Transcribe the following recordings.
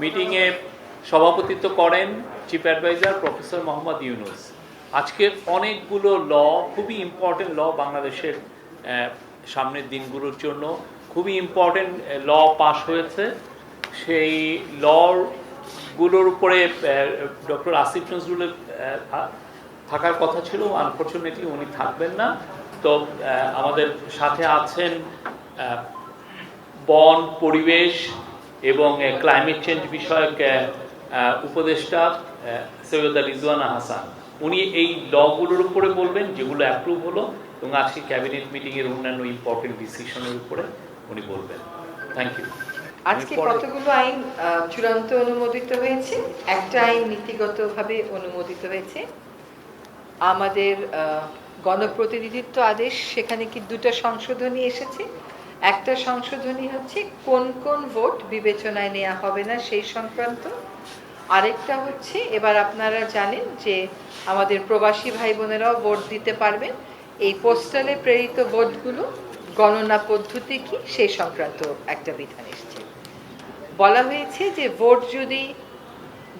মিটিংয়ে সভাপতিত্ব করেন chief adviser professor Muhammad Yunus. আজকে অনেকগুলো ল, খুবই ইম্পর্টেন্ট ল বাংলাদেশের সামনের দিনগুলোর জন্য খুবই ইম্পর্টেন্ট ল পাস হয়েছে। সেই লগুলোর উপরে ডক্টর আসিফ নজরুলের থাকার কথা ছিল, আনফর্চুনেটলি উনি থাকবেন না। তো আমাদের সাথে আছেন বন, পরিবেশ এবং ক্লাইমেট চেঞ্জ বিষয়ক উপদেষ্টা সৈয়দা রিজওয়ানা হাসান। উনি এই লগুলোর উপরে বলবেন যেগুলো অ্যাপ্রুভ হলো, এবং আজকে ক্যাবিনেট মিটিংয়ের অন্যান্য ইম্পর্টেন্ট ডিসিশনের উপরে উনি বলবেন। Thank you. আজকে কতগুলো আইন চূড়ান্ত অনুমোদিত হয়েছে, একটা আইন নীতিগতভাবে অনুমোদিত হয়েছে। আমাদের গণপ্রতিনিধিত্ব আদেশ, সেখানে কি দুটো সংশোধনী এসেছে। একটা সংশোধনী হচ্ছে কোন কোন ভোট বিবেচনায় নেওয়া হবে না সেই সংক্রান্ত। আরেকটা হচ্ছে এবার আপনারা জানেন যে আমাদের প্রবাসী ভাই বোনেরাও ভোট দিতে পারবেন। এই পোস্টালে প্রেরিত ভোটগুলো গণনা পদ্ধতি কি সেই সংক্রান্ত একটা বিধান এসেছে। বলা হয়েছে যে ভোট যদি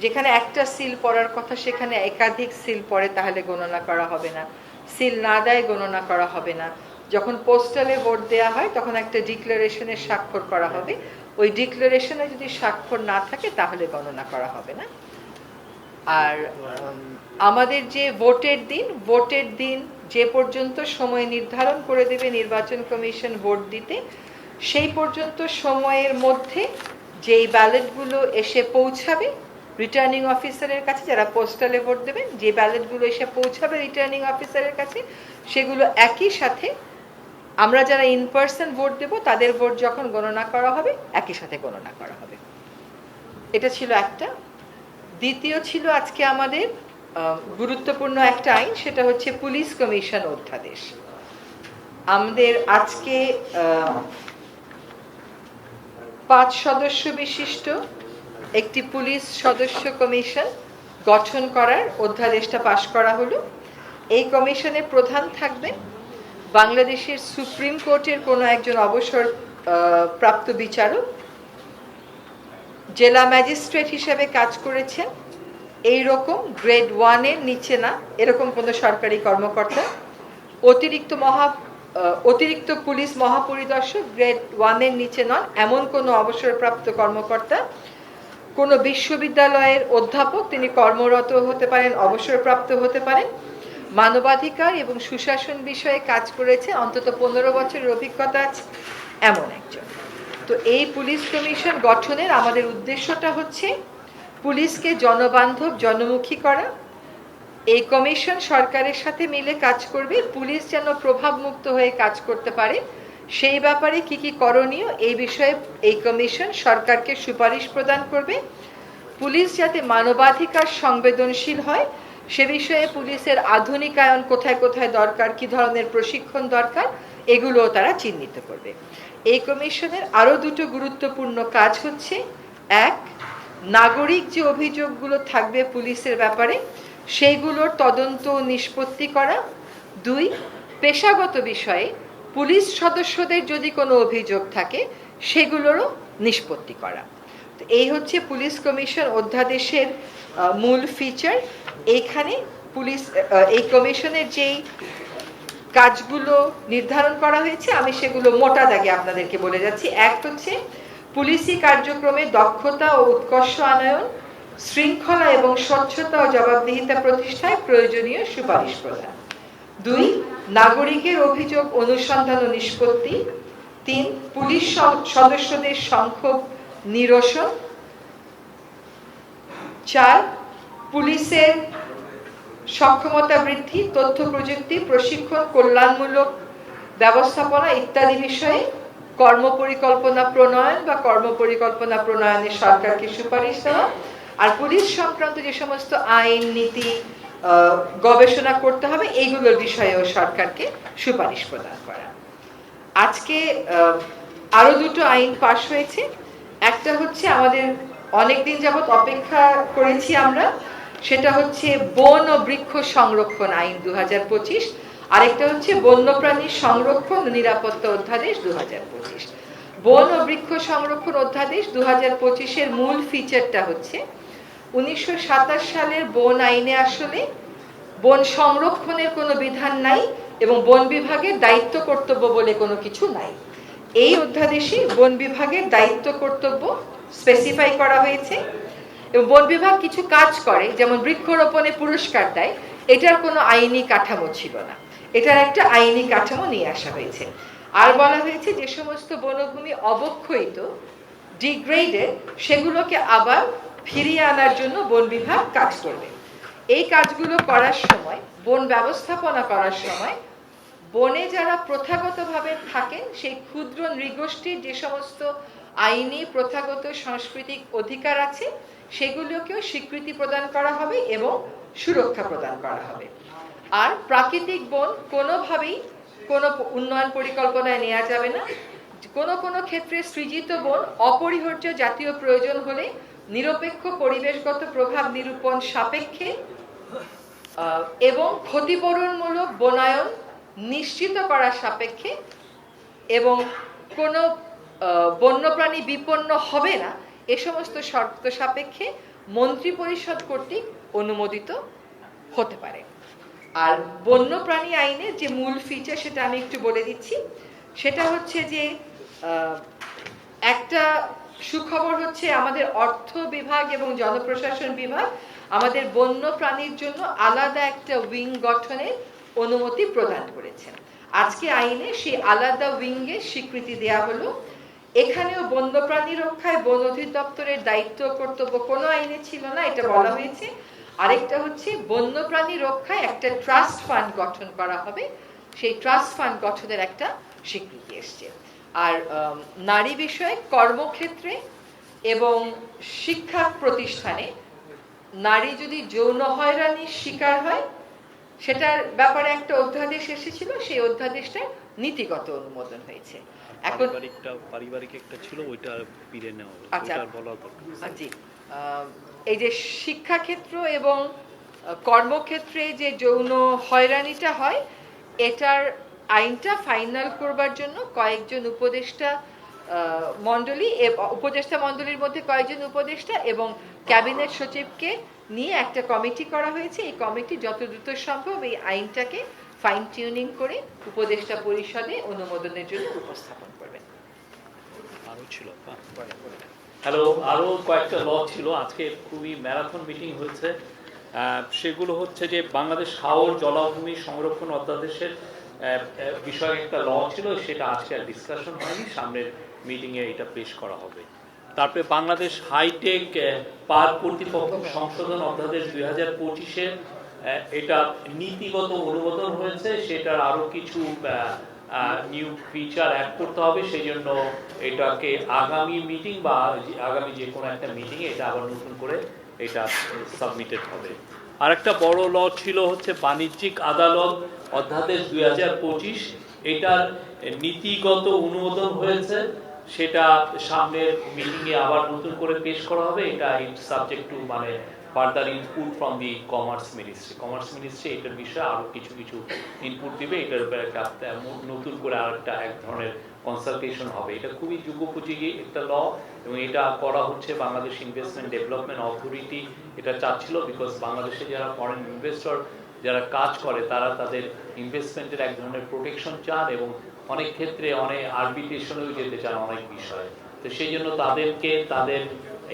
যেখানে একটা সিল পড়ার কথা সেখানে একাধিক সিল পড়ে তাহলে গণনা করা হবে না, সিল না দেয় গণনা করা হবে না। যখন পোস্টালে ভোট দেওয়া হয় তখন একটা ডিক্লারেশনের স্বাক্ষর করা হবে, ওই ডিক্লারেশনে যদি স্বাক্ষর না থাকে তাহলে গণনা করা হবে না। আর আমাদের যে ভোটের দিন যে পর্যন্ত সময় নির্ধারণ করে দেবে নির্বাচন কমিশন ভোট দিতে, সেই পর্যন্ত সময়ের মধ্যে যেই ব্যালটগুলো এসে পৌঁছাবে রিটার্নিং অফিসারের কাছে, যারা পোস্টালে ভোট দেবেন, যে ব্যালটগুলো এসে পৌঁছাবে রিটার্নিং অফিসারের কাছে, সেগুলো একই সাথে আমরা যারা ইন পার্সন ভোট দেব তাদের ভোট যখন গণনা করা হবে একই সাথে গণনা করা হবে। এটা ছিল একটা। দ্বিতীয় ছিল আজকে আমাদের গুরুত্বপূর্ণ একটা আইন, সেটা হচ্ছে পুলিশ কমিশন অধ্যাদেশ। আমাদের আজকে 5 সদস্য বিশিষ্ট একটি পুলিশ সদস্য কমিশন গঠন করার অধ্যাদেশটা পাশ করা হলো। এই কমিশনের প্রধান থাকবেন বাংলাদেশের সুপ্রিম কোর্টের কোনো একজন অবসর প্রাপ্ত বিচারক, জেলা ম্যাজিস্ট্রেট হিসেবে কাজ করেছেন, এই রকম গ্রেড 1-এর নিচে না এরকম কোনো সরকারি কর্মকর্তা, অতিরিক্ত পুলিশ মহাপরিদর্শক গ্রেড 1-এর নিচে নন এমন কোনো অবসরপ্রাপ্ত কর্মকর্তা, কোনো বিশ্ববিদ্যালয়ের অধ্যাপক, তিনি কর্মরত হতে পারেন, অবসরপ্রাপ্ত হতে পারেন, মানবাধিকার এবং সুশাসন বিষয়ে কাজ করেছে, অন্তত 15 বছরের অভিজ্ঞতা আছে এমন একজন। তো এই পুলিশ কমিশন গঠনের আমাদের উদ্দেশ্যটা হচ্ছে পুলিশকে জনবান্ধব, জনমুখী করা। এই কমিশন সরকারের সাথে মিলে কাজ করবে, পুলিশ যেন প্রভাবমুক্ত হয়ে কাজ করতে পারে সেই ব্যাপারে কি কি করণীয় এই বিষয়ে এই কমিশন সরকারকে সুপারিশ প্রদান করবে। পুলিশ যাতে মানবাধিকার সংবেদনশীল হয় সে বিষয়ে পুলিশের আধুনিকায়ন কোথায় কোথায় দরকার, কি ধরনের প্রশিক্ষণ দরকার, এগুলোও তারা চিহ্নিত করবে। এই কমিশনের আরও দুটো গুরুত্বপূর্ণ কাজ হচ্ছে, এক, নাগরিক যে অভিযোগগুলো থাকবে পুলিশের ব্যাপারে সেইগুলোর তদন্ত নিষ্পত্তি করা। 2, পেশাগত বিষয়ে পুলিশ সদস্যদের যদি কোনো অভিযোগ থাকে সেগুলোরও নিষ্পত্তি করা। তো এই হচ্ছে পুলিশ কমিশন অধ্যাদেশের মূল ফিচার। এইখানে এই কমিশনের যেই কাজগুলো নির্ধারণ করা হয়েছে আমি সেগুলো মোটা দাগে আপনাদেরকে বলে যাচ্ছি। এক হচ্ছে পুলিশি কার্যক্রমে দক্ষতা ও উৎকর্ষ আনয়ন, শৃঙ্খলা এবং স্বচ্ছতা ও জবাবদিহিতা প্রতিষ্ঠায় প্রয়োজনীয় সুপারিশ প্রদান। 2, নাগরিকের অভিযোগ অনুসন্ধান ও নিষ্পত্তি। 3, পুলিশ সদস্যদের সংক্ষোভ নিরসন। 4, পুলিশের সক্ষমতা বৃদ্ধি, তথ্য প্রযুক্তি, প্রশিক্ষণ, কল্যাণমূলক ব্যবস্থাপনা ইত্যাদি বিষয়ে কর্মপরিকল্পনা প্রণয়ন বা কর্মপরিকল্পনা প্রণয়নে সরকারকে সুপারিশ দেওয়া। আর পুলিশ সংক্রান্ত যে সমস্ত আইন, নীতি গবেষণা করতে হবে এইগুলোর বিষয়েও সরকারকে সুপারিশ প্রদান করা। আজকে আরো দুটো আইন পাশ হয়েছে। একটা হচ্ছে আমাদের অনেকদিন যাবত অপেক্ষা করেছি আমরা, সেটা হচ্ছে বন ও বৃক্ষ সংরক্ষণ আইন 2025, আরেকটা হচ্ছে বন্যপ্রাণী সংরক্ষণ ও নিরাপত্তা অধ্যাদেশ 2025। বন ও বৃক্ষ সংরক্ষণ অধ্যাদেশ 2025-এর মূল ফিচারটা হচ্ছে 1927 সালের বন আইনে আসলে বন সংরক্ষণের কোনো বিধান নাই এবং বন বিভাগের দায়িত্ব কর্তব্য বলে কোনো কিছু নাই। এই অধ্যাদেশে বন বিভাগের দায়িত্ব কর্তব্য স্পেসিফাই করা হয়েছে এবং বন বিভাগ কিছু কাজ করে, যেমন বৃক্ষরোপণে পুরস্কার দেয়, এটার কোনো আইনি কাঠামো ছিল না, এটার একটা আইনি কাঠামো নিয়ে আসা হয়েছে। আর বলা হয়েছে যে সমস্ত বনভূমি অবক্ষয়িত, ডিগ্রেডেড, সেগুলোকে আবার ফিরিয়ে আনার জন্য বন বিভাগ কাজ করবে। এই কাজগুলো করার সময়, বন ব্যবস্থাপনা করার সময়, বনে যারা প্রথাগতভাবে থাকেন সেই ক্ষুদ্র নৃগোষ্ঠীর যে সমস্ত আইনি প্রথাগত সাংস্কৃতিক অধিকার আছে সেগুলোকেও স্বীকৃতি প্রদান করা হবে এবং সুরক্ষা প্রদান করা হবে। আর প্রাকৃতিক বন কোনোভাবেই কোনো উন্নয়ন পরিকল্পনায় নেওয়া যাবে না। কোনো কোনো ক্ষেত্রে সৃজিত বন অপরিহার্য জাতীয় প্রয়োজন হলে নিরপেক্ষ পরিবেশগত প্রভাব নিরূপণ সাপেক্ষে এবং ক্ষতিপূরণমূলক বনায়ন নিশ্চিত করা সাপেক্ষে এবং কোনো বন্যপ্রাণী বিপন্ন হবে না এ সমস্ত শর্ত সাপেক্ষে মন্ত্রিপরিষদ কর্তৃক অনুমোদিত হতে পারে। আর বন্যপ্রাণী আইনের যে মূল ফিচার সেটা আমি একটু বলে দিচ্ছি। সেটা হচ্ছে যে একটা সুখবর হচ্ছে আমাদের অর্থ বিভাগ এবং জনপ্রশাসন বিভাগ আমাদের বন্য প্রাণীর জন্য আলাদা একটা উইং গঠনের অনুমতি প্রদান করেছেন। আজকে আইনে সেই আলাদা উইংয়ের স্বীকৃতি দেয়া হলো। এখানেও বন্যপ্রাণী রক্ষায় বন অধিদপ্তরের দায়িত্ব কর্তব্য কোনো আইনে ছিল না, এটা বলা হয়েছে। আরেকটা হচ্ছে বন্যপ্রাণী রক্ষায় একটা ট্রাস্ট ফান্ড গঠন করা হবে, সেই ট্রাস্ট ফান্ড গঠনের একটা স্বীকৃতি এসছে। আর নারী বিষয়ে কর্মক্ষেত্রে এবং শিক্ষা প্রতিষ্ঠানে নারী যদি যৌন হয়রানির শিকার হয় সেটার ব্যাপারে একটা অধ্যাদেশ এসেছিল, সেই অধ্যাদেশটার নীতিগত অনুমোদন হয়েছে। এখন পারিবারিক একটা ছিল, ওইটা ফিরে নেওয়া হবে, আচ্ছা, ওইটা বলা দরকার। জি, এই যে শিক্ষাক্ষেত্র এবং কর্মক্ষেত্রে যে যৌন হয়রানিটা হয় এটার আইনটা ফাইনাল করবার জন্য কয়েকজন উপদেষ্টা মণ্ডলীর মধ্যে কয়েকজন উপদেষ্টা এবং ক্যাবিনেট সচিবকে নিয়ে একটা কমিটি করা হয়েছে। এই কমিটি যত দ্রুত সম্ভব এই আইনটাকে ফাইন টিউনিং করে উপদেষ্টা পরিষদে অনুমোদনের জন্য উপস্থাপন করবেন। আরো ছিল হ্যালো, আরও কয়েকটা ল ছিল। আজকে খুবই ম্যারাথন মিটিং হয়েছে। সেগুলো হচ্ছে যে বাংলাদেশ হাওর জলাভূমি সংরক্ষণ অধ্যাদেশের বিষয়ে একটা ল ছিল, সেটা আজকে আর ডিসকাশন হয়নি, সামনের মিটিংয়ে এটা পেশ করা হবে। তারপরে বাংলাদেশ হাইটেক পার্ক কর্তৃপক্ষ সংশোধন অধ্যাদেশ 2025-এর এটা নীতিগত অনুমোদন হয়েছে, সেটার আরও কিছু নিউ ফিচার অ্যাড করতে হবে। সেই জন্য এটাকে আগামী মিটিং বা আগামী যে কোনো একটা মিটিংয়ে এটা আবার নতুন করে এটা সাবমিটেড হবে। আরেকটা বড় ল ছিল হচ্ছে বাণিজ্যিক আদালত অধ্যাদেশ 2025, এটার নীতিগত অনুমোদন হয়েছে, সেটা সামনের মিটিংয়ে আবার নতুন করে পেশ করা হবে। এটা সাবজেক্ট টু মানে further input from the commerce ministry এটার বিষয়ে আরও কিছু ইনপুট দিবে। এটার উপরে একটা নতুন করে আরেকটা এক ধরনের কনসালটেশন হবে। এটা খুবই যুগোপযোগী একটা ল এবং এটা করা হচ্ছে বাংলাদেশ ইনভেস্টমেন্ট ডেভেলপমেন্ট অথরিটি এটা চাচ্ছিল, বিকজ বাংলাদেশে যারা ফরেন ইনভেস্টর যারা কাজ করে তারা তাদের ইনভেস্টমেন্টের এক ধরনের প্রোটেকশন চান এবং অনেক ক্ষেত্রে অনেক আরবিট্রেশনেও যেতে চান অনেক বিষয়ে। তো সেই জন্য তাদেরকে তাদের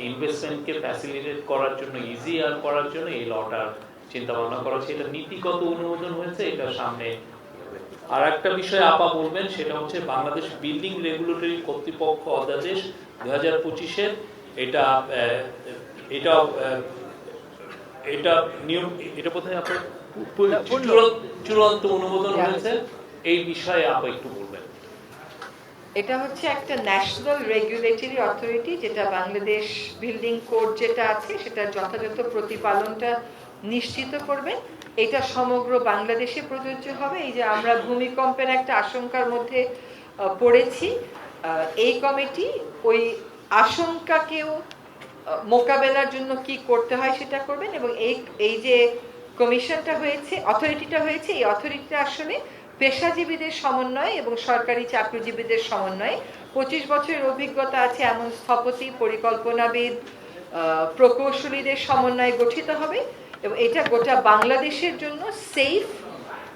ইনভেস্টমেন্টকে ফ্যাসিলিটেট করার জন্য, ইজিয়ার করার জন্য এই লটার চিন্তা ভাবনা করা হচ্ছে। এটা নীতিগত অনুমোদন হয়েছে, এটা সামনে। আর একটা বিষয় আপা বলবেন, সেটা হচ্ছে বাংলাদেশ বিল্ডিং রেগুলেটরি কর্তৃপক্ষ অধ্যাদেশ 2025-এর এটা এটা এটা নিয়ম, এটা কোথায় আপনার চূড়ান্ত অনুমোদন হয়েছে, এই বিষয়ে আপা একটু বলবেন। এটা হচ্ছে একটা ন্যাশনাল রেগুলেটরি অথরিটি, যেটা বাংলাদেশ বিল্ডিং কোড যেটা আছে সেটার যথাযথ প্রতিপালনটা নিশ্চিত করবে। এটা সমগ্র বাংলাদেশে প্রযোজ্য হবে। এই যে আমরা ভূমিকম্পের একটা আশঙ্কার মধ্যে পড়েছি, এই কমিটি ওই আশঙ্কাকেও মোকাবেলার জন্য কি করতে হয় সেটা করবেন। এবং এই যে কমিশনটা হয়েছে, অথরিটিটা হয়েছে, এই অথরিটিটা আসলে পেশাজীবীদের সমন্বয়ে এবং সরকারি চাকরিজীবীদের সমন্বয়ে 25 বছরের অভিজ্ঞতা আছে এমন স্থপতি, পরিকল্পনাবিদ, প্রকৌশলীদের সমন্বয়ে গঠিত হবে এবং এটা গোটা বাংলাদেশের জন্য সেফ,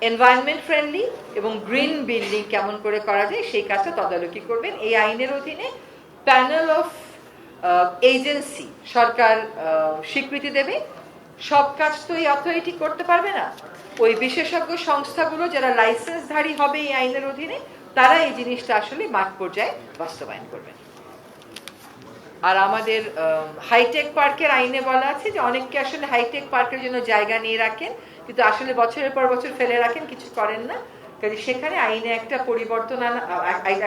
এনভায়রনমেন্ট ফ্রেন্ডলি এবং গ্রিন বিল্ডিং কেমন করে করা যায় সেই কাজটা তদারকি করবেন। এই আইনের অধীনে প্যানেল অফ এজেন্সি সরকার স্বীকৃতি দেবে। সব কাজ তো এই অথরিটি করতে পারবে না, ওই বিশেষজ্ঞ সংস্থাগুলো যারা লাইসেন্সধারী হবে এই আইনের অধীনে তারা এই জিনিসটা আসলে মাঠ পর্যায়ে বাস্তবায়ন করবেন। আর আমাদের হাইটেক পার্কের আইনে বলা আছে যে অনেককে আসলে হাইটেক পার্কের জন্য জায়গা নিয়ে রাখেন, কিন্তু আসলে বছরের পর বছর ফেলে রাখেন, কিছু করেন না। কাজে সেখানে আইনে একটা পরিবর্তন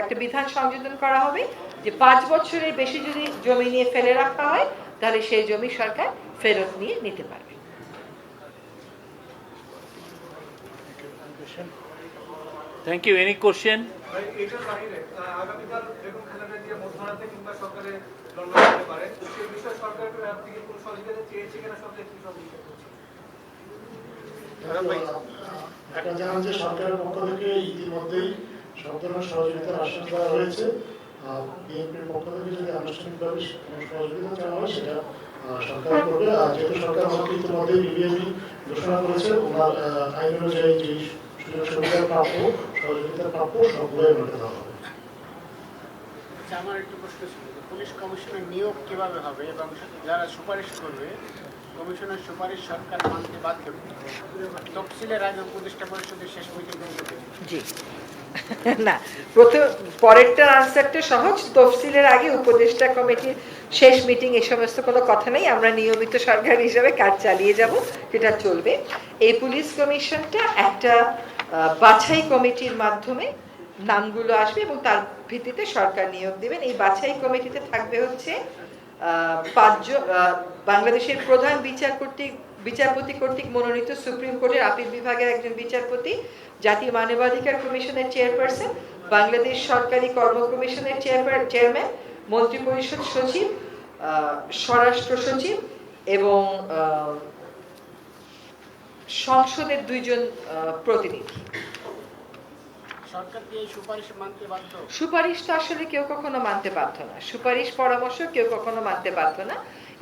একটা বিধান সংযোজন করা হবে যে 5 বছরের বেশি যদি জমি নিয়ে ফেলে রাখা হয় তাহলে সেই জমি সরকার ফেরত নিয়ে নিতে পারবে। Thank you. Any question? এটার বাইরে আগামীকাল বেগম খালেদা জিয়া মধ্যরাতে কিংবা সকালে লন্ডন যেতে পারে, সেই বিষয়ে সরকার থেকে কোনো সহযোগিতা চেয়েছে কিনা, সরকার কি সহযোগিতা করছে? একটা জানান যে সরকারের পক্ষ থেকে ইতিমধ্যেই সব ধরনের সহযোগিতার আশ্বাস দেওয়া হয়েছে। বিএনপির পক্ষ থেকে যদি আনুষ্ঠানিকভাবে কোনো সহযোগিতা চাওয়া হয় সেটা সরকার করবে। আর যেহেতু সরকার আমাকে ইতিমধ্যেই বিবিএমই ঘোষণা করেছে, ওনার আইন অনুযায়ী যে সুযোগ সুবিধার প্রাপ্য, সহযোগিতার প্রাপ্য সবগুলোই ওনাকে দেওয়া হবে। আমার একটু প্রশ্ন ছিল যে পুলিশ কমিশনের নিয়োগ কিভাবে হবে এবং যারা সুপারিশ করবে কমিশনের সুপারিশ সরকার মানতে বাধ্য। তফসিলের আগে উপদেষ্টা পরিষদের শেষ মিটিং জি না, পরেরটার আনসারটা সহজ। তফসিলের আগে উপদেষ্টা কমিটির শেষ মিটিং এই সমস্ত কোনো কথা নেই। আমরা নিয়মিত সরকার হিসাবে কাজ চালিয়ে যাব, সেটা চলবে। এই পুলিশ কমিশনটা একটা বাছাই কমিটির মাধ্যমে নামগুলো আসবে এবং তার ভিত্তিতে সরকার নিয়োগ দেবেন। এই বাছাই কমিটিতে থাকবে হচ্ছে 5 জন বাংলাদেশের প্রধান বিচারপতি কর্তৃক মনোনীত সুপ্রিম কোর্টের আপিল বিভাগের একজন বিচারপতি, জাতীয় মানবাধিকার কমিশনের চেয়ারপারসন, বাংলাদেশ সরকারি কর্ম কমিশনের চেয়ারম্যান, মন্ত্রিপরিষদ সচিব, স্বরাষ্ট্র সচিব এবং সংসদের 2 জন প্রতিনিধি। সরকার কি এই সুপারিশ মানতে বাধ্য? সুপারিশ তো আসলে কেউ কখনো মানতে বাধ্য না, সুপারিশ পরামর্শ কেউ কখনো মানতে বাধ্য না।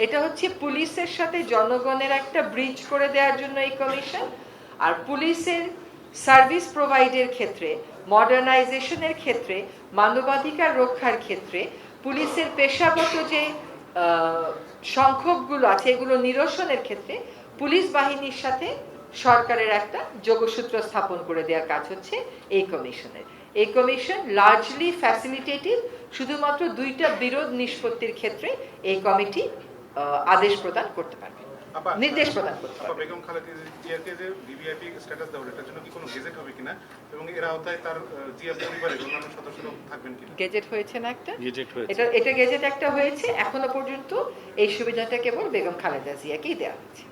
এটা হচ্ছে পুলিশের সাথে জনগণের একটা ব্রিজ করে দেওয়ার জন্য এই কমিশন। আর পুলিশের সার্ভিস প্রোভাইডের ক্ষেত্রে, মডার্নাইজেশনের ক্ষেত্রে, মানবাধিকার রক্ষার ক্ষেত্রে পুলিশের পেশাগত যে সংক্ষোভগুলো আছে এগুলো নিরসনের ক্ষেত্রে পুলিশ বাহিনীর সাথে সরকারের একটা যোগসূত্র স্থাপন করে দেওয়ার কাজ হচ্ছে এই কমিশনের। এই কমিশন লার্জলি ফ্যাসিলিটেটিভ, শুধুমাত্র 2টা বিরোধ নিষ্পত্তির ক্ষেত্রে এই কমিটি আদেশ প্রদান করতে পারবে, নির্দেশ প্রদান করতে পারবে। বেগম খালেদা জিয়াকে যে ভিভিআইপি স্ট্যাটাস দেওয়া এটার জন্য কি কোনো গেজেট হবে কিনা এবং এর আওতায় তার জিয়া পরিবারের অন্যান্য সদস্যরা থাকবেন কিনা? গেজেট হয়েছে না একটা? গেজেট হয়েছে। এটা গেজেট একটা হয়েছে। এখনো পর্যন্ত এই সুবিধাটা কেবল বেগম খালেদা জিয়াকেই দেওয়া হয়েছে।